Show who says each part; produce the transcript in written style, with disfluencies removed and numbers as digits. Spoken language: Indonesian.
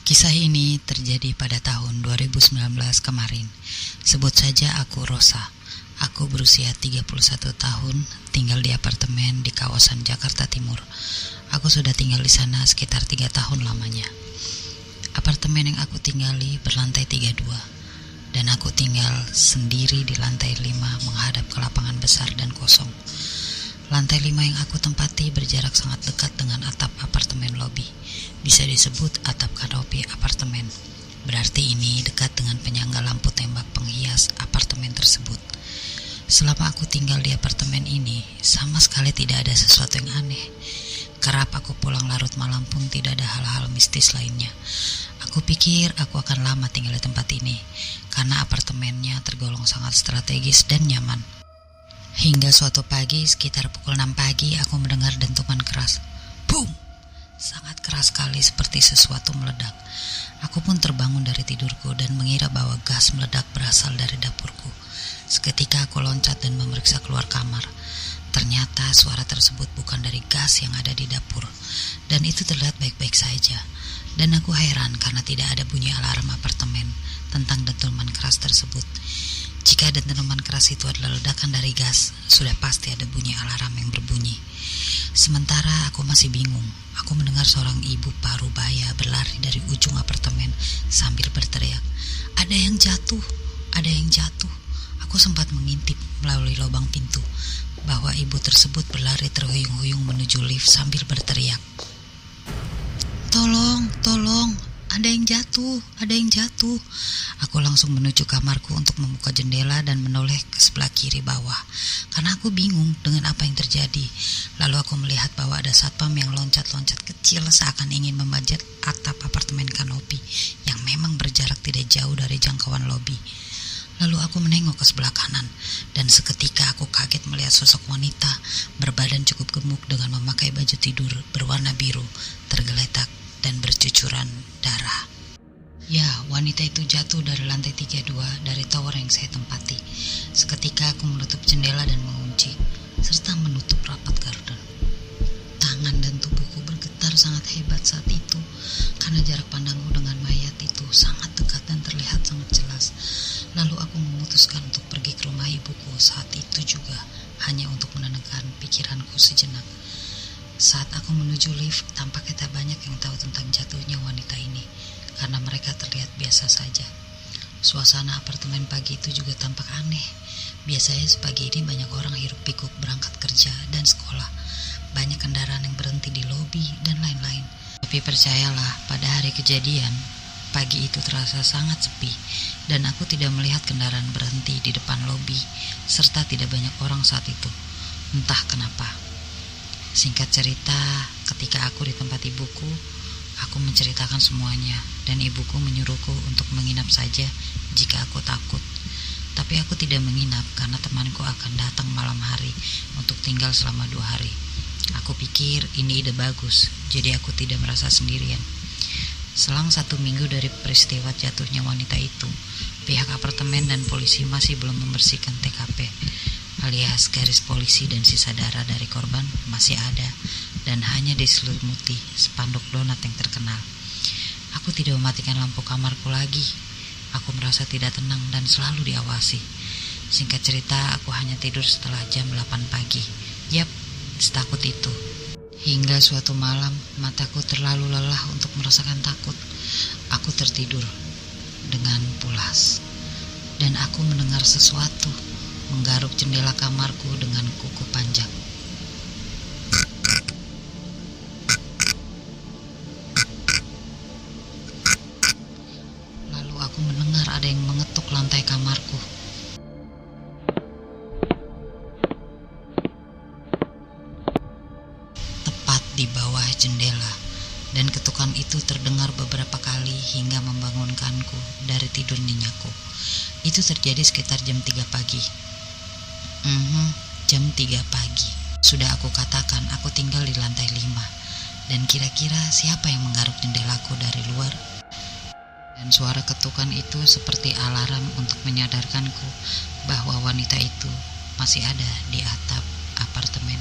Speaker 1: Kisah ini terjadi pada tahun 2019 kemarin. Sebut saja aku Rosa. Aku berusia 31 tahun, tinggal di apartemen di kawasan Jakarta Timur. Aku sudah tinggal di sana sekitar 3 tahun lamanya. Apartemen yang aku tinggali berlantai 32, dan aku tinggal sendiri di lantai 5 menghadap ke lapangan besar dan kosong. Lantai 5 yang aku tempati berjarak sangat dekat dengan atap apartemen lobi. Bisa disebut atap kanopi apartemen. Berarti ini dekat dengan penyangga lampu tembak penghias apartemen tersebut. Selama aku tinggal di apartemen ini, sama sekali tidak ada sesuatu yang aneh. Kerap aku pulang larut malam pun tidak ada hal-hal mistis lainnya. Aku pikir aku akan lama tinggal di tempat ini, karena apartemennya tergolong sangat strategis dan nyaman. Hingga suatu pagi sekitar pukul 6 pagi aku mendengar dentuman keras. Boom! Sangat keras sekali seperti sesuatu meledak. Aku pun terbangun dari tidurku dan mengira bahwa gas meledak berasal dari dapurku. Seketika aku loncat dan memeriksa keluar kamar. Ternyata suara tersebut bukan dari gas yang ada di dapur, dan itu terlihat baik-baik saja. Dan aku heran karena tidak ada bunyi alarm apartemen tentang dentuman keras tersebut. Jika dentuman keras itu adalah ledakan dari gas, sudah pasti ada bunyi alarm yang berbunyi. Sementara aku masih bingung, aku mendengar seorang ibu parubaya berlari dari ujung apartemen sambil berteriak, "Ada yang jatuh, ada yang jatuh." Aku sempat mengintip melalui lubang pintu bahwa ibu tersebut berlari terhuyung-huyung menuju lift sambil berteriak, "Tolong, tolong, ada yang jatuh, ada yang jatuh." Aku langsung menuju kamarku untuk membuka jendela dan menoleh ke sebelah kiri bawah, karena aku bingung dengan apa yang terjadi. Lalu aku melihat bahwa ada satpam yang loncat-loncat kecil seakan ingin memanjat atap apartemen kanopi yang memang berjarak tidak jauh dari jangkauan lobi. Lalu aku menengok ke sebelah kanan, dan seketika aku kaget melihat sosok wanita berbadan cukup gemuk dengan memakai baju tidur berwarna biru, tergeletak dan bercucuran darah. Ya, wanita itu jatuh dari lantai 32 dari tower yang saya tempati. Seketika aku menutup jendela dan mengunci, serta menutup rapat gorden. Tangan dan tubuhku bergetar sangat hebat saat itu, karena jarak pandangku dengan mayat itu sangat dekat dan terlihat sangat jelas. Lalu aku memutuskan untuk pergi ke rumah ibuku saat itu juga, hanya untuk menenangkan pikiranku sejenak. Saat aku menuju lift, tampaknya tak banyak yang tahu tentang jatuhnya wanita ini, karena mereka terlihat biasa saja. Suasana apartemen pagi itu juga tampak aneh. Biasanya sepagi ini banyak orang hiruk pikuk berangkat kerja dan sekolah. Banyak kendaraan yang berhenti di lobi dan lain-lain. Tapi percayalah, pada hari kejadian, pagi itu terasa sangat sepi, dan aku tidak melihat kendaraan berhenti di depan lobi, serta tidak banyak orang saat itu. Entah kenapa. Singkat cerita, ketika aku di tempat ibuku, aku menceritakan semuanya, dan ibuku menyuruhku untuk menginap saja jika aku takut. Tapi aku tidak menginap karena temanku akan datang malam hari untuk tinggal selama 2 hari. Aku pikir ini ide bagus, jadi aku tidak merasa sendirian. Selang 1 minggu dari peristiwa jatuhnya wanita itu, pihak apartemen dan polisi masih belum membersihkan TKP, alias garis polisi, dan sisa darah dari korban masih ada dan hanya diselimuti spanduk donat yang terkenal. Aku tidak mematikan lampu kamarku lagi. Aku merasa tidak tenang dan selalu diawasi. Singkat cerita, aku hanya tidur setelah jam 8 pagi. Yap, setakut itu. Hingga suatu malam, mataku terlalu lelah untuk merasakan takut. Aku tertidur dengan pulas, dan aku mendengar sesuatu menggaruk jendela kamarku dengan kuku panjang. Lalu aku mendengar ada yang mengetuk lantai kamarku. Tepat di bawah jendela, dan ketukan itu terdengar beberapa kali hingga membangunkanku dari tidur nyenyaku. Itu terjadi sekitar jam 3 pagi. Jam 3 pagi. Sudah aku katakan aku tinggal di lantai 5. Dan kira-kira siapa yang menggaruk jendelaku dari luar? Dan suara ketukan itu seperti alarm untuk menyadarkanku bahwa wanita itu masih ada di atap apartemen.